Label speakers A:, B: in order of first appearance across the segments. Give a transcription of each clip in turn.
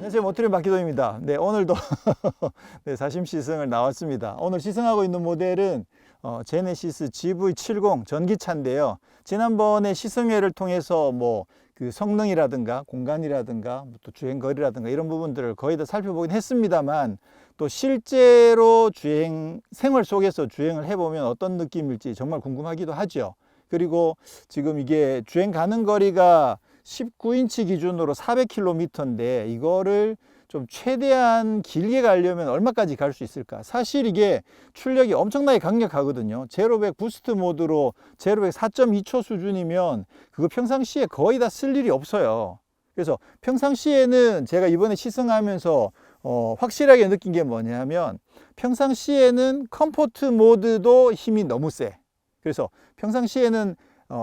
A: 안녕하세요. 모터링 박기동입니다. 네, 오늘도 네, 사심 시승을 나왔습니다. 오늘 시승하고 있는 모델은 제네시스 GV70 전기차인데요. 지난번에 시승회를 통해서 그 성능이라든가 공간이라든가 또 주행거리라든가 이런 부분들을 거의 다 살펴보긴 했습니다만, 또 실제로 생활 속에서 주행을 해보면 어떤 느낌일지 정말 궁금하기도 하죠. 그리고 지금 이게 주행 가는 거리가 19인치 기준으로 400km인데 이거를 좀 최대한 길게 가려면 얼마까지 갈 수 있을까? 사실 이게 출력이 엄청나게 강력하거든요. 제로백 부스트 모드로 제로백 4.2초 수준이면 그거 평상시에 거의 다 쓸 일이 없어요. 그래서 평상시에는 제가 이번에 시승하면서 확실하게 느낀 게 뭐냐면, 평상시에는 컴포트 모드도 힘이 너무 세. 그래서 평상시에는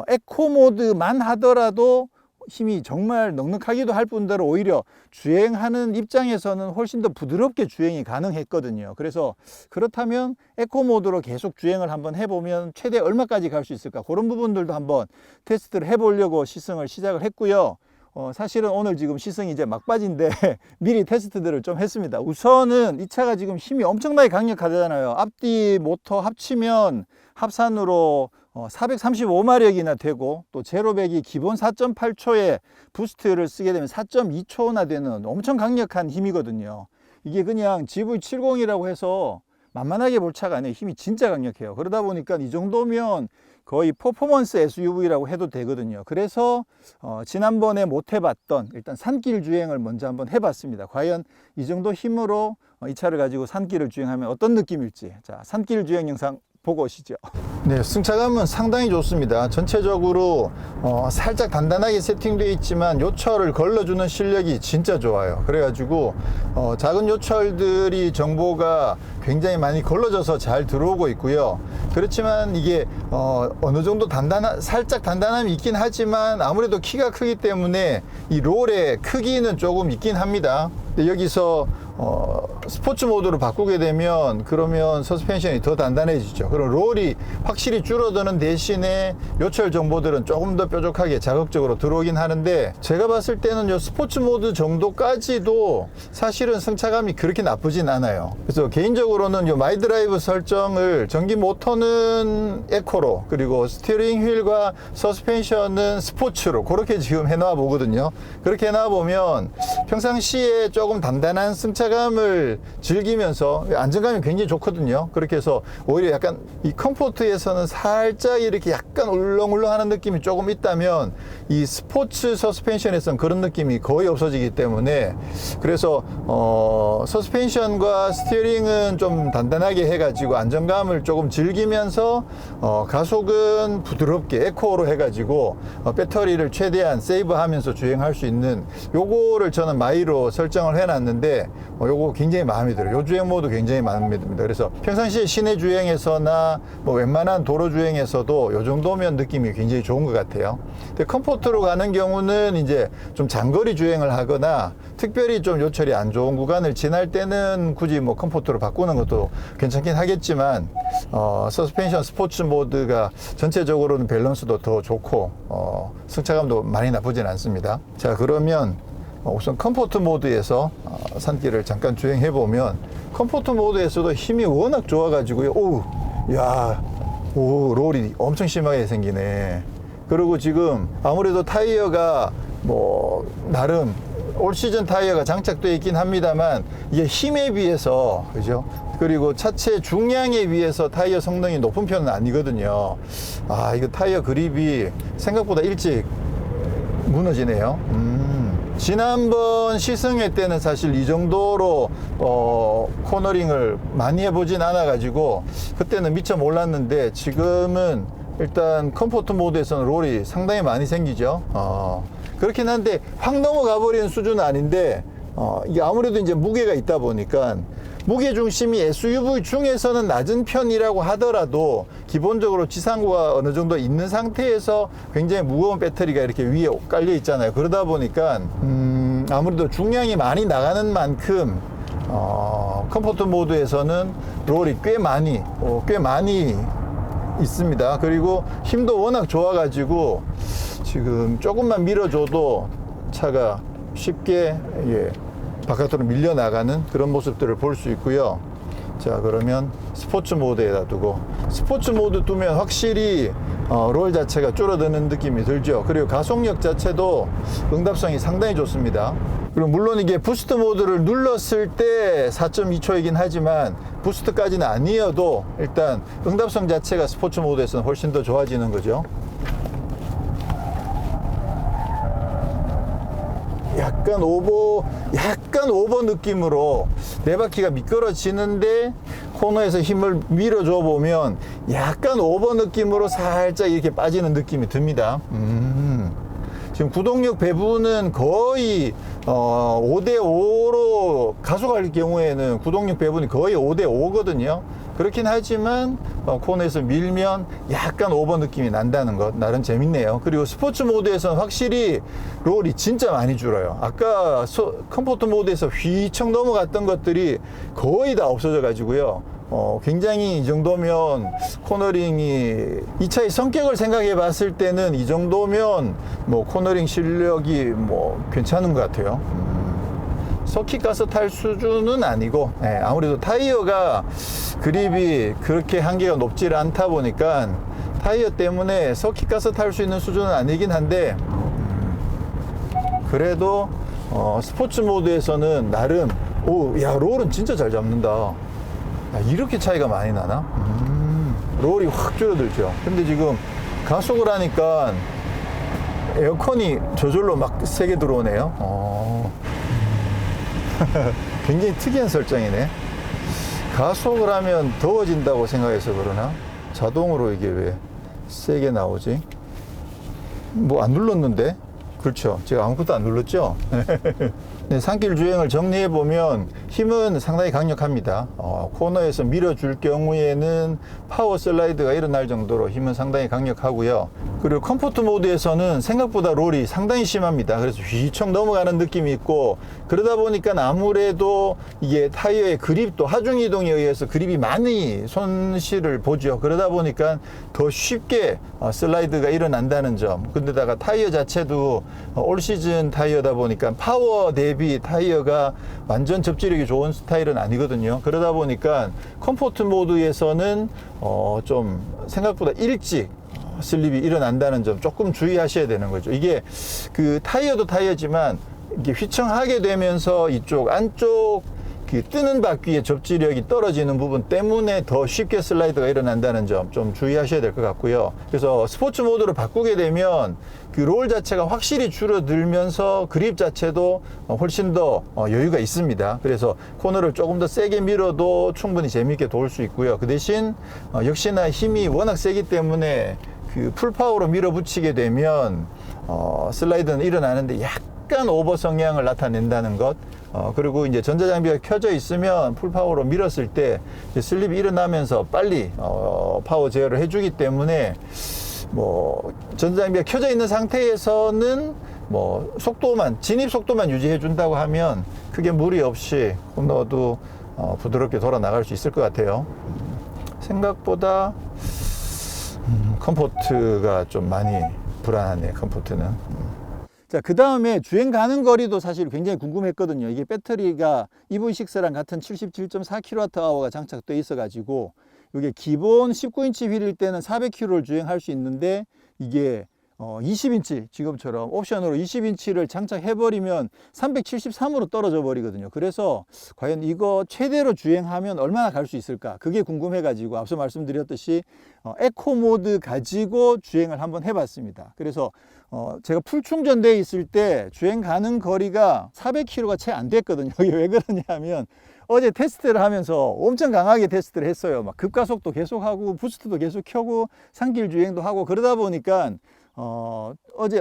A: 에코 모드만 하더라도 힘이 정말 넉넉하기도 할 뿐더러 오히려 주행하는 입장에서는 훨씬 더 부드럽게 주행이 가능했거든요. 그래서 그렇다면 에코 모드로 계속 주행을 한번 해보면 최대 얼마까지 갈 수 있을까, 그런 부분들도 한번 테스트를 해보려고 시승을 시작을 했고요. 사실은 오늘 지금 시승이 이제 막바지인데 미리 테스트들을 좀 했습니다. 우선은 이 차가 지금 힘이 엄청나게 강력하잖아요. 앞뒤 모터 합치면 합산으로 435마력이나 되고, 또 제로백이 기본 4.8초에 부스트를 쓰게 되면 4.2초나 되는 엄청 강력한 힘이거든요. 이게 그냥 GV70이라고 해서 만만하게 볼 차가 아니에요. 힘이 진짜 강력해요. 그러다 보니까 이 정도면 거의 퍼포먼스 SUV라고 해도 되거든요. 그래서 지난번에 못 해봤던 일단 산길 주행을 먼저 한번 해봤습니다. 과연 이 정도 힘으로 이 차를 가지고 산길을 주행하면 어떤 느낌일지. 자, 산길 주행 영상 보고 오시죠. 네, 승차감은 상당히 좋습니다. 전체적으로 살짝 단단하게 세팅되어 있지만 요철을 걸러주는 실력이 진짜 좋아요. 그래가지고 작은 요철들이 정보가 굉장히 많이 걸러져서 잘 들어오고 있고요. 그렇지만 이게 어느 정도 살짝 단단함이 있긴 하지만 아무래도 키가 크기 때문에 이 롤의 크기는 조금 있긴 합니다. 근데 여기서 스포츠 모드로 바꾸게 되면 그러면 서스펜션이 더 단단해지죠. 그럼 롤이 확실히 줄어드는 대신에 요철 정보들은 조금 더 뾰족하게 자극적으로 들어오긴 하는데, 제가 봤을 때는 요 스포츠 모드 정도까지도 사실은 승차감이 그렇게 나쁘진 않아요. 그래서 개인적으로는 요 마이드라이브 설정을 전기 모터는 에코로, 그리고 스티어링 휠과 서스펜션은 스포츠로 그렇게 지금 해놔 보거든요. 그렇게 해놔 보면 평상시에 조금 단단한 승차감을 즐기면서 안정감이 굉장히 좋거든요. 그렇게 해서 오히려 약간 이 컴포트에서는 살짝 이렇게 약간 울렁울렁 하는 느낌이 조금 있다면, 이 스포츠 서스펜션에서는 그런 느낌이 거의 없어지기 때문에, 그래서 서스펜션과 스티어링은 좀 단단하게 해가지고 안정감을 조금 즐기면서 가속은 부드럽게 에코로 해가지고 배터리를 최대한 세이브하면서 주행할 수 있는 요거를 저는 마이로 설정을 해놨는데, 요거 굉장히 마음에 들어요. 요 주행 모드 굉장히 마음에 듭니다. 그래서 평상시에 시내 주행에서나 웬만한 도로 주행에서도 요 정도면 느낌이 굉장히 좋은 것 같아요. 근데 컴포트로 가는 경우는 이제 좀 장거리 주행을 하거나 특별히 좀 요철이 안 좋은 구간을 지날 때는 굳이 컴포트로 바꾸는 것도 괜찮긴 하겠지만, 서스펜션 스포츠 모드가 전체적으로는 밸런스도 더 좋고 승차감도 많이 나쁘진 않습니다. 자, 그러면 우선 컴포트 모드에서 산길을 잠깐 주행해 보면, 컴포트 모드에서도 힘이 워낙 좋아 가지고요. 롤이 엄청 심하게 생기네. 그리고 지금 아무래도 타이어가 나름 올 시즌 타이어가 장착되어 있긴 합니다만, 이게 힘에 비해서, 그죠? 그리고 차체 중량에 비해서 타이어 성능이 높은 편은 아니거든요. 이거 타이어 그립이 생각보다 일찍 무너지네요. 지난번 시승회 때는 사실 이 정도로 코너링을 많이 해보진 않아 가지고 그때는 미처 몰랐는데, 지금은 일단 컴포트 모드에서는 롤이 상당히 많이 생기죠. 그렇긴 한데 확 넘어가 버리는 수준은 아닌데, 이게 아무래도 이제 무게가 있다 보니까 무게 중심이 SUV 중에서는 낮은 편이라고 하더라도 기본적으로 지상고가 어느 정도 있는 상태에서 굉장히 무거운 배터리가 이렇게 위에 깔려 있잖아요. 그러다 보니까 아무래도 중량이 많이 나가는 만큼 컴포트 모드에서는 롤이 꽤 많이 있습니다. 그리고 힘도 워낙 좋아 가지고 지금 조금만 밀어줘도 차가 쉽게 바깥으로 밀려나가는 그런 모습들을 볼 수 있고요. 자, 그러면 스포츠 모드에다 두고, 스포츠 모드 두면 확실히 롤 자체가 줄어드는 느낌이 들죠. 그리고 가속력 자체도 응답성이 상당히 좋습니다. 그리고 물론 이게 부스트 모드를 눌렀을 때 4.2초이긴 하지만 부스트까지는 아니어도 일단 응답성 자체가 스포츠 모드에서는 훨씬 더 좋아지는 거죠. 약간 오버 느낌으로 네 바퀴가 미끄러지는데 코너에서 힘을 밀어줘 보면 약간 오버 느낌으로 살짝 이렇게 빠지는 느낌이 듭니다. 지금 구동력 배분은 거의 5대5로 가속할 경우에는 구동력 배분이 거의 5대5거든요. 그렇긴 하지만 코너에서 밀면 약간 오버 느낌이 난다는 것 나름 재밌네요. 그리고 스포츠 모드에서는 확실히 롤이 진짜 많이 줄어요. 아까 컴포트 모드에서 휘청 넘어갔던 것들이 거의 다 없어져 가지고요. 굉장히 이 정도면 코너링이 이 차의 성격을 생각해 봤을 때는 이 정도면 뭐 코너링 실력이 뭐 괜찮은 것 같아요. 서킷 가서 탈 수준은 아니고, 아무래도 타이어가 그립이 그렇게 한계가 높지 않다 보니까 타이어 때문에 서킷 가서 탈 수 있는 수준은 아니긴 한데, 그래도 스포츠 모드에서는 나름 야, 롤은 진짜 잘 잡는다. 야, 이렇게 차이가 많이 나나? 롤이 확 줄어들죠. 근데 지금 가속을 하니까 에어컨이 저절로 막 세게 들어오네요. 굉장히 특이한 설정이네. 가속을 하면 더워진다고 생각해서 그러나? 자동으로 이게 왜 세게 나오지? 뭐 안 눌렀는데? 그렇죠. 제가 아무것도 안 눌렀죠? 네, 산길 주행을 정리해보면 힘은 상당히 강력합니다. 코너에서 밀어줄 경우에는 파워 슬라이드가 일어날 정도로 힘은 상당히 강력하고요. 그리고 컴포트 모드에서는 생각보다 롤이 상당히 심합니다. 그래서 휘청 넘어가는 느낌이 있고, 그러다 보니까 아무래도 이게 타이어의 그립도 하중 이동에 의해서 그립이 많이 손실을 보죠. 그러다 보니까 더 쉽게 슬라이드가 일어난다는 점. 근데다가 타이어 자체도 올 시즌 타이어다 보니까 파워 대비 타이어가 완전 접지력이 좋은 스타일은 아니거든요. 그러다 보니까 컴포트 모드에서는 좀 생각보다 일찍 슬립이 일어난다는 점 조금 주의하셔야 되는 거죠. 이게 그 타이어도 타이어지만 이게 휘청하게 되면서 이쪽 안쪽 그 뜨는 바퀴의 접지력이 떨어지는 부분 때문에 더 쉽게 슬라이드가 일어난다는 점 좀 주의하셔야 될 것 같고요. 그래서 스포츠 모드로 바꾸게 되면 그 롤 자체가 확실히 줄어들면서 그립 자체도 훨씬 더 여유가 있습니다. 그래서 코너를 조금 더 세게 밀어도 충분히 재미있게 도울 수 있고요. 그 대신 역시나 힘이 워낙 세기 때문에 그 풀파워로 밀어붙이게 되면 슬라이드는 일어나는데 약간 오버 성향을 나타낸다는 것. 그리고 이제 전자장비가 켜져 있으면 풀파워로 밀었을 때 슬립이 일어나면서 빨리 파워 제어를 해주기 때문에 뭐 전자장비가 켜져 있는 상태에서는 뭐 속도만 진입 속도만 유지해 준다고 하면 크게 무리 없이 코너도 부드럽게 돌아 나갈 수 있을 것 같아요. 생각보다 컴포트가 좀 많이 불안하네. 컴포트는. 자, 그 다음에 주행 가는 거리도 사실 굉장히 궁금했거든요. 이게 배터리가 EV6랑 같은 77.4kWh가 장착되어 있어 가지고 이게 기본 19인치 휠일 때는 400km를 주행할 수 있는데 이게 20인치 지금처럼 옵션으로 20인치를 장착해버리면 373으로 떨어져 버리거든요. 그래서 과연 이거 최대로 주행하면 얼마나 갈 수 있을까? 그게 궁금해 가지고 앞서 말씀드렸듯이 에코 모드 가지고 주행을 한번 해봤습니다. 그래서 제가 풀 충전되어 있을 때 주행 가는 거리가 400km가 채 안 됐거든요. 이게 왜 그러냐면 어제 테스트를 하면서 엄청 강하게 테스트를 했어요. 막 급가속도 계속하고 부스트도 계속 켜고 산길 주행도 하고 그러다 보니까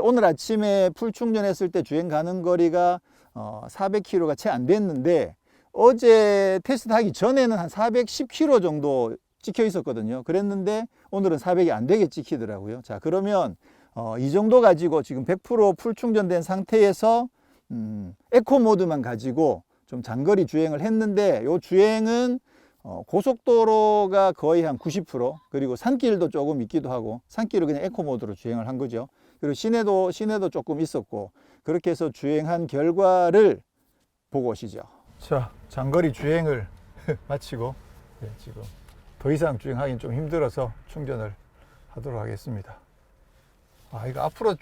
A: 오늘 아침에 풀 충전했을 때 주행 가는 거리가 400km가 채 안 됐는데 어제 테스트 하기 전에는 한 410km 정도 찍혀 있었거든요. 그랬는데 오늘은 400이 안 되게 찍히더라고요. 자, 그러면 이 정도 가지고 지금 100% 풀 충전된 상태에서 에코 모드만 가지고 좀 장거리 주행을 했는데 이 주행은 고속도로가 거의 한 90% 그리고 산길도 조금 있기도 하고 산길을 그냥 에코 모드로 주행을 한 거죠. 그리고 시내도 조금 있었고 그렇게 해서 주행한 결과를 보고 오시죠. 자, 장거리 주행을 마치고 지금 더 이상 주행하기는 좀 힘들어서 충전을 하도록 하겠습니다. 이거 앞으로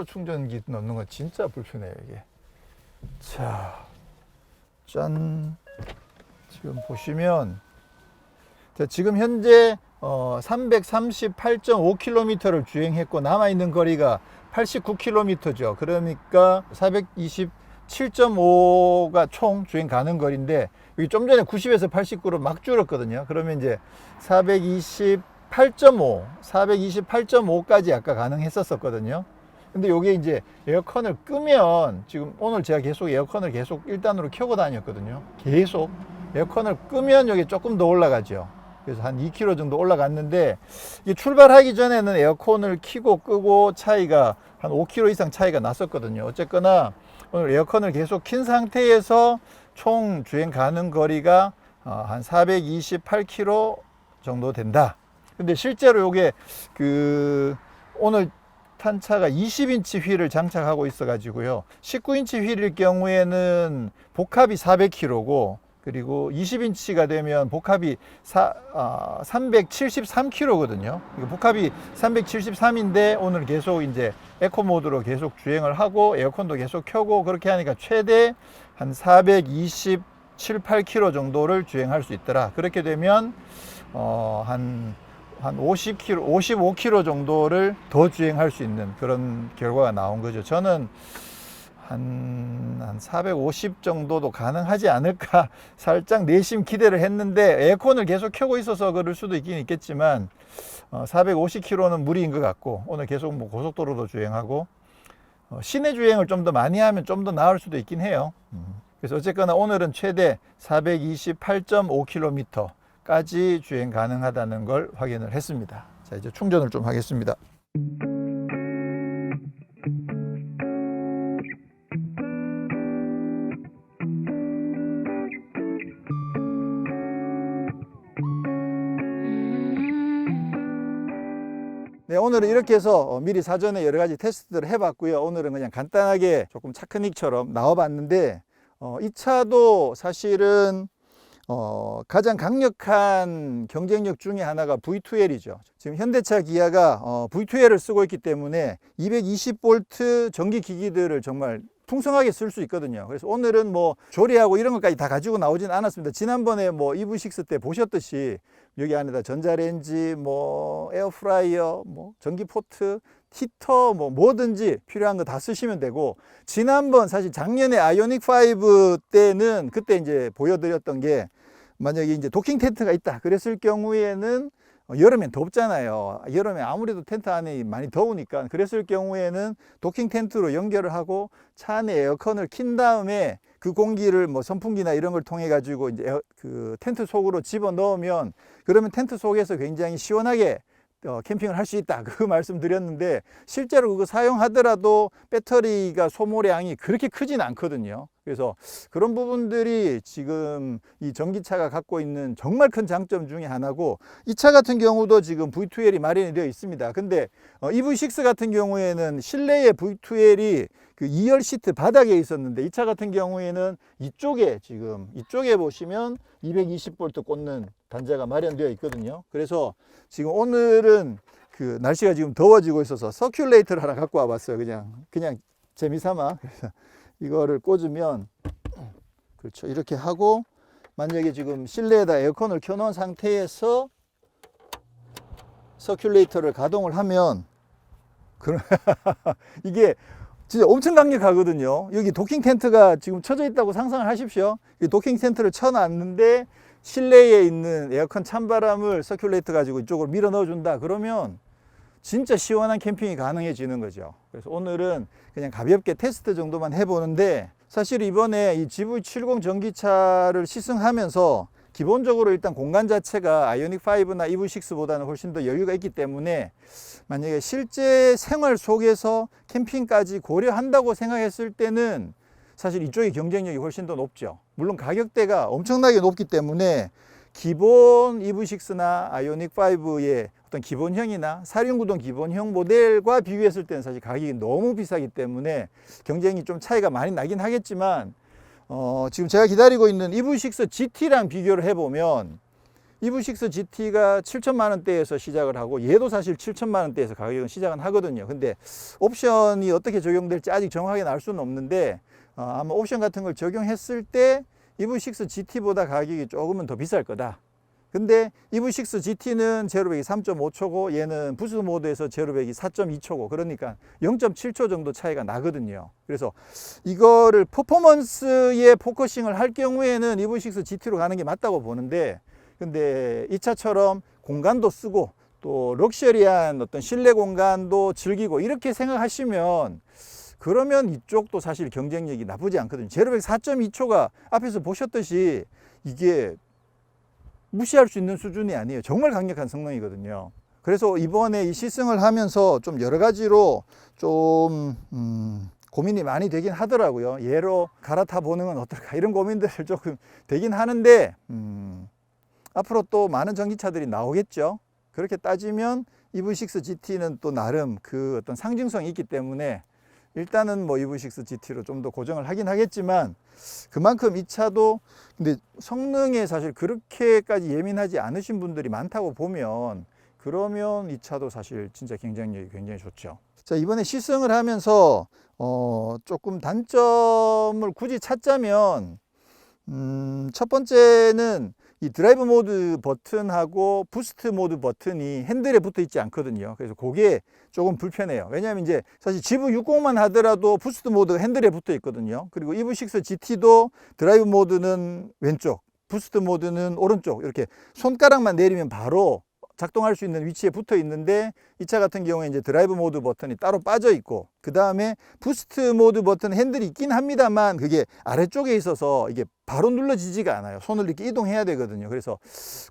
A: 충전기 넣는 건 진짜 불편해요, 이게. 자, 짠. 지금 보시면, 지금 현재 338.5km를 주행했고, 남아있는 거리가 89km죠. 그러니까 427.5가 총 주행 가는 거리인데, 여기 좀 전에 90에서 89로 막 줄었거든요. 그러면 이제 428.5까지 아까 가능했었거든요. 근데 요게 이제 에어컨을 끄면, 지금 오늘 제가 계속 에어컨을 계속 1단으로 켜고 다녔거든요. 계속 에어컨을 끄면 여기 조금 더 올라가죠. 그래서 한 2km 정도 올라갔는데, 이게 출발하기 전에는 에어컨을 켜고 끄고 차이가 한 5km 이상 차이가 났었거든요. 어쨌거나 오늘 에어컨을 계속 킨 상태에서 총 주행 가는 거리가 한 428km 정도 된다. 근데 실제로 요게 오늘 탄 차가 20인치 휠을 장착하고 있어 가지고요. 19인치 휠일 경우에는 복합이 400km고, 그리고 20인치가 되면 복합이 373km거든요. 복합이 373인데 오늘 계속 이제 에코 모드로 계속 주행을 하고 에어컨도 계속 켜고 그렇게 하니까 최대 한 427, 8km 정도를 주행할 수 있더라. 그렇게 되면 한 50km, 55km 정도를 더 주행할 수 있는 그런 결과가 나온 거죠. 저는 한 450 정도도 가능하지 않을까 살짝 내심 기대를 했는데, 에어컨을 계속 켜고 있어서 그럴 수도 있긴 있겠지만 450km는 무리인 것 같고, 오늘 계속 뭐 고속도로도 주행하고 시내 주행을 좀 더 많이 하면 좀 더 나을 수도 있긴 해요. 그래서 어쨌거나 오늘은 최대 428.5km 까지 주행 가능하다는 걸 확인을 했습니다. 자, 이제 충전을 좀 하겠습니다. 네, 오늘은 이렇게 해서 미리 사전에 여러 가지 테스트들을 해봤고요. 오늘은 그냥 간단하게 조금 차크닉처럼 나와봤는데, 이 차도 사실은 가장 강력한 경쟁력 중에 하나가 V2L이죠. 지금 현대차 기아가 V2L을 쓰고 있기 때문에 220V 전기 기기들을 정말 풍성하게 쓸 수 있거든요. 그래서 오늘은 뭐 조리하고 이런 것까지 다 가지고 나오진 않았습니다. 지난번에 뭐 EV6 때 보셨듯이 여기 안에다 전자레인지, 뭐 에어프라이어, 뭐 전기 포트, 히터, 뭐든지 필요한 거 다 쓰시면 되고, 지난번 사실 작년에 아이오닉5 때는 그때 이제 보여드렸던 게, 만약에 이제 도킹 텐트가 있다 그랬을 경우에는 여름엔 덥잖아요. 여름에 아무래도 텐트 안에 많이 더우니까, 그랬을 경우에는 도킹 텐트로 연결을 하고 차 안에 에어컨을 킨 다음에 그 공기를 뭐 선풍기나 이런 걸 통해 가지고 이제 그 텐트 속으로 집어 넣으면, 그러면 텐트 속에서 굉장히 시원하게 캠핑을 할 수 있다, 그 말씀 드렸는데, 실제로 그거 사용하더라도 배터리가 소모량이 그렇게 크진 않거든요. 그래서 그런 부분들이 지금 이 전기차가 갖고 있는 정말 큰 장점 중에 하나고, 이 차 같은 경우도 지금 V2L이 마련이 되어 있습니다. 근데 EV6 같은 경우에는 실내에 V2L이 그 2열 시트 바닥에 있었는데, 이 차 같은 경우에는 이쪽에 보시면 220V 꽂는 단자가 마련되어 있거든요. 그래서 지금 오늘은 그 날씨가 지금 더워지고 있어서 서큘레이터를 하나 갖고 와봤어요. 그냥 재미삼아. 그래서 이거를 꽂으면, 그렇죠, 이렇게 하고, 만약에 지금 실내에다 에어컨을 켜놓은 상태에서 서큘레이터를 가동을 하면 이게 진짜 엄청 강력하거든요. 여기 도킹 텐트가 지금 쳐져 있다고 상상을 하십시오. 이 도킹 텐트를 쳐놨는데 실내에 있는 에어컨 찬바람을 서큘레이터 가지고 이쪽으로 밀어 넣어준다 그러면 진짜 시원한 캠핑이 가능해지는 거죠. 그래서 오늘은 그냥 가볍게 테스트 정도만 해보는데, 사실 이번에 이 GV70 전기차를 시승하면서 기본적으로 일단 공간 자체가 아이오닉5나 EV6보다는 훨씬 더 여유가 있기 때문에, 만약에 실제 생활 속에서 캠핑까지 고려한다고 생각했을 때는 사실 이쪽의 경쟁력이 훨씬 더 높죠. 물론 가격대가 엄청나게 높기 때문에 기본 EV6나 아이오닉5의 어떤 기본형이나 4륜구동 기본형 모델과 비교했을 때는 사실 가격이 너무 비싸기 때문에 경쟁이 좀 차이가 많이 나긴 하겠지만, 지금 제가 기다리고 있는 EV6 GT랑 비교를 해보면 EV6 GT가 7천만 원대에서 시작을 하고 얘도 사실 7천만 원대에서 가격은 시작은 하거든요. 근데 옵션이 어떻게 적용될지 아직 정확하게 알 수는 없는데 아마 옵션 같은 걸 적용했을 때 EV6 GT보다 가격이 조금은 더 비쌀 거다. 근데 EV6 GT는 제로백이 3.5초고 얘는 부스트 모드에서 제로백이 4.2초고 그러니까 0.7초 정도 차이가 나거든요. 그래서 이거를 퍼포먼스에 포커싱을 할 경우에는 EV6 GT로 가는 게 맞다고 보는데, 근데 이 차처럼 공간도 쓰고 또 럭셔리한 어떤 실내 공간도 즐기고 이렇게 생각하시면 그러면 이쪽도 사실 경쟁력이 나쁘지 않거든요. 제로백 4.2초가 앞에서 보셨듯이 이게 무시할 수 있는 수준이 아니에요. 정말 강력한 성능이거든요. 그래서 이번에 이 시승을 하면서 좀 여러 가지로 좀 고민이 많이 되긴 하더라고요. 얘로 갈아타 보는 건 어떨까 이런 고민들을 조금 되긴 하는데 앞으로 또 많은 전기차들이 나오겠죠. 그렇게 따지면 EV6 GT는 또 나름 그 어떤 상징성이 있기 때문에 일단은 뭐 EV6 GT로 좀 더 고정을 하긴 하겠지만, 그만큼 이 차도 근데 성능에 사실 그렇게까지 예민하지 않으신 분들이 많다고 보면 그러면 이 차도 사실 진짜 경쟁력이 굉장히 좋죠. 자, 이번에 시승을 하면서 조금 단점을 굳이 찾자면 첫 번째는 이 드라이브 모드 버튼하고 부스트 모드 버튼이 핸들에 붙어 있지 않거든요. 그래서 그게 조금 불편해요. 왜냐하면 이제 사실 GV60만 하더라도 부스트 모드가 핸들에 붙어 있거든요. 그리고 EV6 GT도 드라이브 모드는 왼쪽, 부스트 모드는 오른쪽, 이렇게 손가락만 내리면 바로 작동할 수 있는 위치에 붙어 있는데, 이 차 같은 경우에 이제 드라이브 모드 버튼이 따로 빠져 있고, 그 다음에 부스트 모드 버튼 핸들이 있긴 합니다만 그게 아래쪽에 있어서 이게 바로 눌러지지가 않아요. 손을 이렇게 이동해야 되거든요. 그래서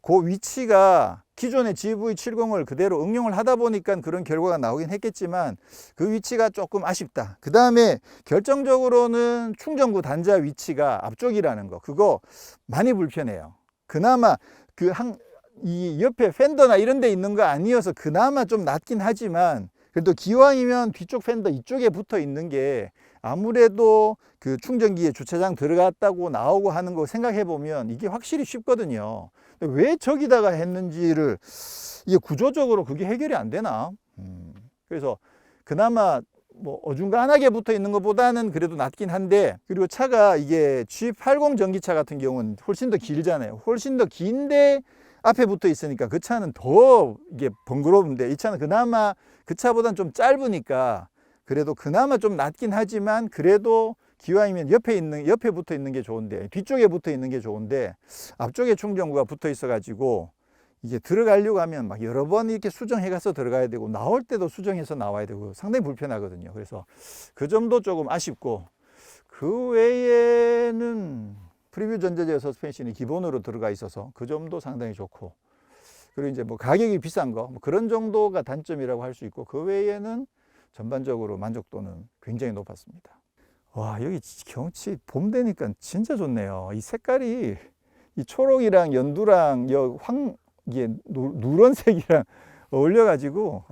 A: 그 위치가 기존의 GV70을 그대로 응용을 하다 보니까 그런 결과가 나오긴 했겠지만 그 위치가 조금 아쉽다. 그 다음에 결정적으로는 충전구 단자 위치가 앞쪽이라는 거, 그거 많이 불편해요. 그나마 이 옆에 팬더나 이런 데 있는 거 아니어서 그나마 좀 낫긴 하지만, 그래도 기왕이면 뒤쪽 팬더 이쪽에 붙어 있는 게 아무래도 그 충전기에 주차장 들어갔다고 나오고 하는 거 생각해 보면 이게 확실히 쉽거든요. 왜 저기다가 했는지를, 이게 구조적으로 그게 해결이 안 되나? 그래서 그나마 뭐 어중간하게 붙어 있는 것보다는 그래도 낫긴 한데, 그리고 차가 이게 G80 전기차 같은 경우는 훨씬 더 길잖아요. 훨씬 더 긴데 앞에 붙어 있으니까 그 차는 더 이게 번거로운데, 이 차는 그나마 그 차보다는 좀 짧으니까 그래도 그나마 좀 낫긴 하지만, 그래도 기왕이면 옆에 붙어 있는 게 좋은데, 뒤쪽에 붙어 있는 게 좋은데 앞쪽에 충전구가 붙어 있어 가지고 이게 들어가려고 하면 막 여러 번 이렇게 수정해 가서 들어가야 되고 나올 때도 수정해서 나와야 되고 상당히 불편하거든요. 그래서 그 점도 조금 아쉽고, 그 외에는 프리뷰 전자제어 서스펜션이 기본으로 들어가 있어서 그 점도 상당히 좋고, 그리고 이제 뭐 가격이 비싼 거 뭐 그런 정도가 단점이라고 할 수 있고, 그 외에는 전반적으로 만족도는 굉장히 높았습니다. 와, 여기 경치 봄 되니까 진짜 좋네요. 이 색깔이 이 초록이랑 연두랑 이게 누런색이랑 어울려가지고,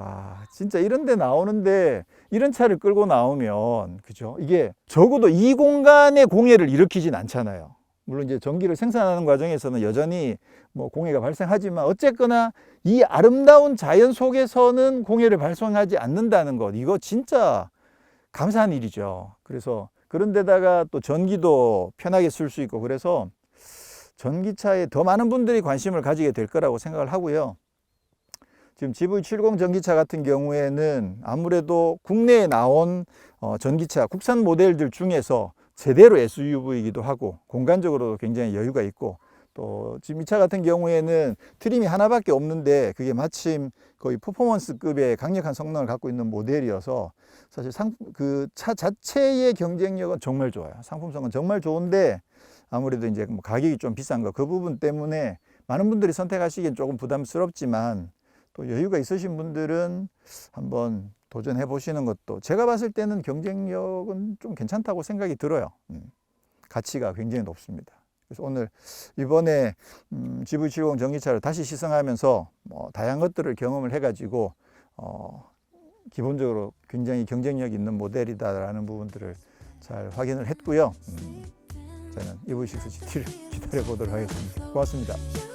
A: 진짜 이런 데 나오는데 이런 차를 끌고 나오면, 그죠? 이게 적어도 이 공간에 공해를 일으키진 않잖아요. 물론 이제 전기를 생산하는 과정에서는 여전히 뭐 공해가 발생하지만 어쨌거나 이 아름다운 자연 속에서는 공해를 발생하지 않는다는 것, 이거 진짜 감사한 일이죠. 그래서 그런 데다가 또 전기도 편하게 쓸 수 있고, 그래서 전기차에 더 많은 분들이 관심을 가지게 될 거라고 생각을 하고요. 지금 GV70 전기차 같은 경우에는 아무래도 국내에 나온 전기차 국산 모델들 중에서 제대로 SUV이기도 하고 공간적으로도 굉장히 여유가 있고, 또 지금 이 차 같은 경우에는 트림이 하나밖에 없는데 그게 마침 거의 퍼포먼스급의 강력한 성능을 갖고 있는 모델이어서 사실 그 차 자체의 경쟁력은 정말 좋아요. 상품성은 정말 좋은데 아무래도 이제 뭐 가격이 좀 비싼 거, 그 부분 때문에 많은 분들이 선택하시기엔 조금 부담스럽지만, 또 여유가 있으신 분들은 한번 도전해 보시는 것도 제가 봤을 때는 경쟁력은 좀 괜찮다고 생각이 들어요. 가치가 굉장히 높습니다. 그래서 오늘 이번에 GV70 전기차를 다시 시승하면서 다양한 것들을 경험을 해가지고 기본적으로 굉장히 경쟁력 있는 모델이다라는 부분들을 잘 확인을 했고요. 저는 EV6 GT를 기다려 보도록 하겠습니다. 고맙습니다.